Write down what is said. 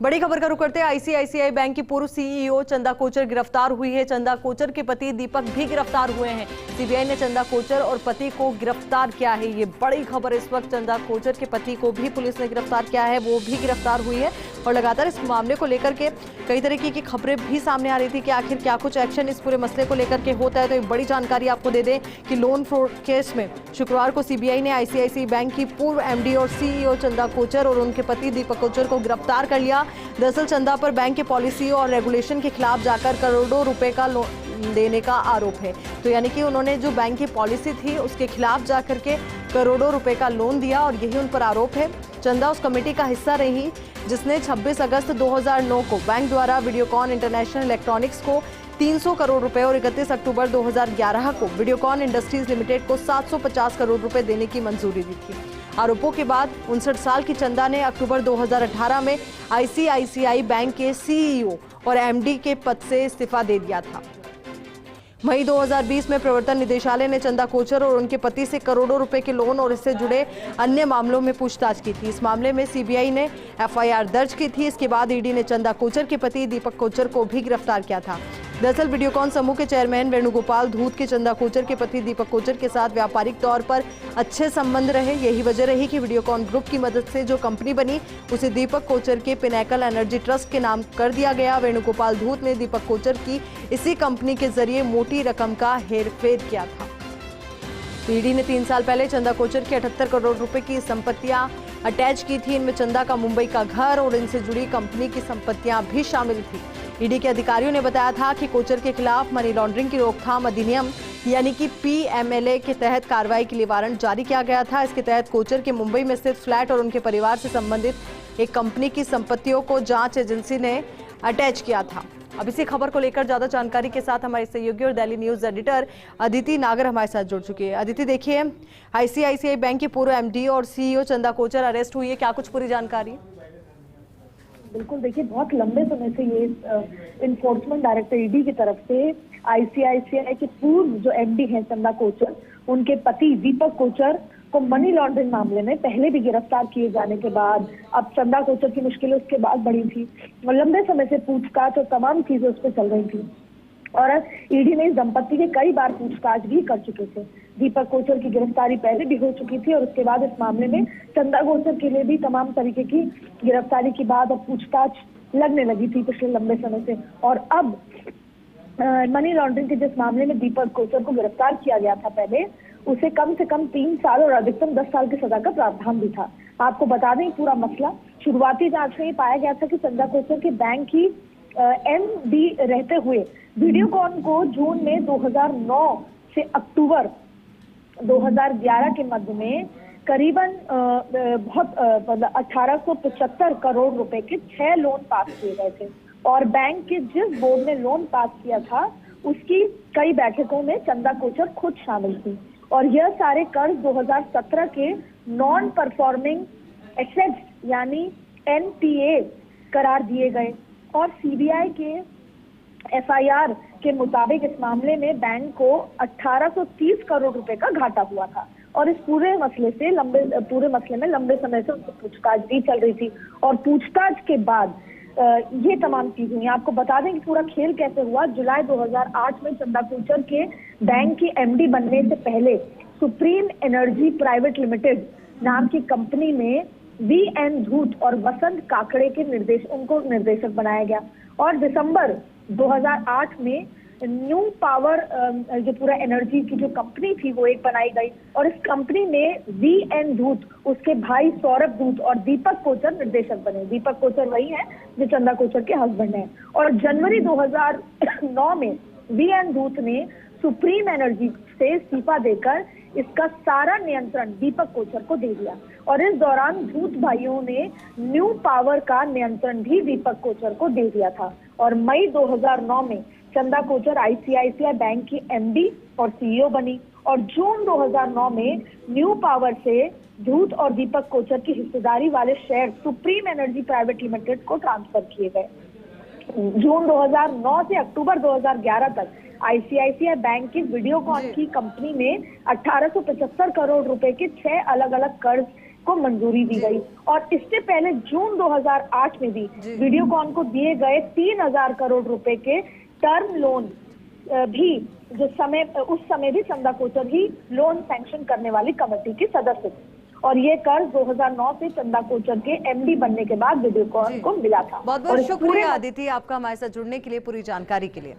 बड़ी खबर का रुख करते हैं। आईसीआईसीआई बैंक की पूर्व सीईओ चंदा कोचर गिरफ्तार हुई है। चंदा कोचर के पति दीपक भी गिरफ्तार हुए हैं। सीबीआई ने चंदा कोचर और पति को गिरफ्तार किया है। ये बड़ी खबर इस वक्त। चंदा कोचर के पति को भी पुलिस ने गिरफ्तार किया है, वो भी गिरफ्तार हुई है। और लगातार इस मामले को लेकर के कई तरीके की खबरें भी सामने आ रही थी कि आखिर क्या कुछ एक्शन इस पूरे मसले को लेकर के होता है। तो एक बड़ी जानकारी आपको दे दें कि लोन फ्रॉड केस में शुक्रवार को सीबीआई ने आईसीआईसीआई बैंक की पूर्व एमडी और सीईओ चंदा कोचर और उनके पति दीपक कोचर को गिरफ्तार कर लिया। दरअसल चंदा पर बैंक के पॉलिसी और रेगुलेशन के खिलाफ जाकर करोड़ों रुपए का लोन देने का आरोप है। तो यानी कि उन्होंने जो बैंक की पॉलिसी थी उसके खिलाफ जाकर के करोड़ों रुपए का लोन दिया और यही उन पर आरोप है। चंदा उस कमेटी का हिस्सा रही जिसने 26 अगस्त 2009 को बैंक द्वारा वीडियोकॉन इंटरनेशनल इलेक्ट्रॉनिक्स को 300 करोड़ रुपए और 31 अक्टूबर 2011 को वीडियोकॉन इंडस्ट्रीज लिमिटेड को 750 करोड़ रुपए देने की मंजूरी दी थी। आरोपों के बाद 59 साल की चंदा ने अक्टूबर 2018 में आईसीआईसीआई बैंक के सीईओ और एमडी के पद से इस्तीफा दे दिया था। मई 2020 में प्रवर्तन निदेशालय ने चंदा कोचर और उनके पति से करोड़ों रुपए के लोन और इससे जुड़े अन्य मामलों में पूछताछ की थी। इस मामले में सीबीआई ने एफआईआर दर्ज की थी। इसके बाद ईडी ने चंदा कोचर के पति दीपक कोचर को भी गिरफ्तार किया था। दरअसल वीडियोकॉन समूह के चेयरमैन वेणुगोपाल धूत के चंदा कोचर के पति दीपक कोचर के साथ व्यापारिक तौर पर अच्छे संबंध रहे। यही वजह रही कि वीडियोकॉन ग्रुप की मदद से जो कंपनी बनी उसे दीपक कोचर के पिनेकल एनर्जी ट्रस्ट के नाम कर दिया गया। वेणुगोपाल धूत ने दीपक कोचर की इसी कंपनी के जरिए मोटी रकम का हेरफेर किया था। ईडी ने 3 साल पहले चंदा कोचर की 78 करोड़ रुपए की संपत्तियां अटैच की थी। इनमें चंदा का मुंबई का घर और इनसे जुड़ी कंपनी की संपत्तियां भी शामिल थी। ईडी के अधिकारियों ने बताया था कि कोचर के खिलाफ मनी लॉन्ड्रिंग की रोकथाम अधिनियम यानी कि पीएमएलए के तहत कार्रवाई के लिए वारंट जारी किया गया था। इसके तहत कोचर के मुंबई में स्थित फ्लैट और उनके परिवार से संबंधित एक कंपनी की संपत्तियों को जांच एजेंसी ने अटैच किया था। अब इसी खबर को लेकर ज्यादा जानकारी के साथ हमारे सहयोगी और दिल्ली न्यूज एडिटर अदिति नागर हमारे साथ जुड़ चुकी है। अदिति, देखिए, आईसीआईसीआई बैंक के पूर्व एमडी और सीईओ चंदा कोचर अरेस्ट हुई है, क्या कुछ पूरी जानकारी? बिल्कुल, देखिए, बहुत लंबे समय से ये इन्फोर्समेंट डायरेक्टर ईडी की तरफ से आईसीआईसीआई के पूर्व जो एमडी हैं चंदा कोचर, उनके पति दीपक कोचर को मनी लॉन्ड्रिंग मामले में पहले भी गिरफ्तार किए जाने के बाद अब चंदा कोचर की मुश्किलें उसके बाद बढ़ी थी और लंबे समय से पूछताछ और तमाम चीजें उस पर चल रही थी और ईडी ने इस दंपत्ति के कई बार पूछताछ भी कर चुके थे। दीपक कोचर की गिरफ्तारी पहले भी हो चुकी थी और उसके बाद इस मामले में चंदा कोचर के लिए भी तमाम तरीके की गिरफ्तारी के बाद अब पूछताछ लगने लगी थी पिछले लंबे समय से। और अब मनी लॉन्ड्रिंग के जिस मामले में दीपक कोचर को गिरफ्तार किया गया था पहले, उसे कम से कम 3 साल और अधिकतम 10 साल की सजा का प्रावधान भी था। आपको बता दें पूरा मसला शुरुआती जांच में ये पाया गया था कि चंदा कोचर के बैंक की एमडी रहते हुए वीडियोकॉन को जून में 2009 से अक्टूबर 2011 के मध्य में करीबन 1875 करोड़ रुपए के 6 लोन पास किए गए थे और बैंक के जिस बोर्ड ने लोन पास किया था उसकी कई बैठकों में चंदा कोचर खुद शामिल थी और यह सारे कर्ज 2017 के नॉन परफॉर्मिंग एसेट्स यानी एनपीए करार दिए गए और सीबीआई के एफआईआर के मुताबिक इस मामले में बैंक को 1830 करोड़ रुपए का घाटा हुआ था और इस पूरे मसले में लंबे समय से उनसे पूछताछ भी चल रही थी और पूछताछ के बाद ये तमाम चीजें हुई। आपको बता दें कि पूरा खेल कैसे हुआ। जुलाई 2008 में चंदा कोचर के बैंक की एमडी बनने से पहले सुप्रीम एनर्जी प्राइवेट लिमिटेड नाम की कंपनी में वीएन धूत और वसंत काकड़े के निर्देशक बनाया गया और दिसंबर 2008 में न्यू पावर जो पूरा एनर्जी की जो कंपनी थी वो एक बनाई गई और इस कंपनी में वीएन धूत, उसके भाई सौरभ धूत और दीपक कोचर निर्देशक बने। दीपक कोचर वही है जो चंदा कोचर के हस्बैंड हैं और जनवरी 2009 में वीएन धूत ने सुप्रीम एनर्जी से इस्तीफा देकर इसका सारा नियंत्रण दीपक कोचर को दे दिया और इस दौरान धूत भाइयों ने न्यू पावर का नियंत्रण भी दीपक कोचर को दे दिया था और मई 2009 में चंदा कोचर आईसीआईसीआई बैंक की एमडी और सीईओ बनी और जून 2009 में न्यू पावर से धूत और दीपक कोचर की हिस्सेदारी वाले share supreme energy private limited को ट्रांसफर किए गए। जून 2009 से अक्टूबर 2011 तक आईसीआईसीआई बैंक की वीडियोकॉन की कंपनी में 1875 करोड़ रुपए के 6 अलग अलग कर्ज को मंजूरी दी गई। और इससे पहले जून 2008 में भी वीडियोकॉन को दिए गए 3000 करोड़ रुपए के टर्म लोन भी उस समय भी चंदा कोचर ही लोन सैंक्शन करने वाली कमेटी की सदस्य थी। और ये कर्ज 2009 से चंदा कोचर के एमडी बनने के बाद वीडियोकॉन को मिला था। बहुत बहुत शुक्रिया अदिति, आपका हमारे साथ जुड़ने के लिए, पूरी जानकारी के लिए।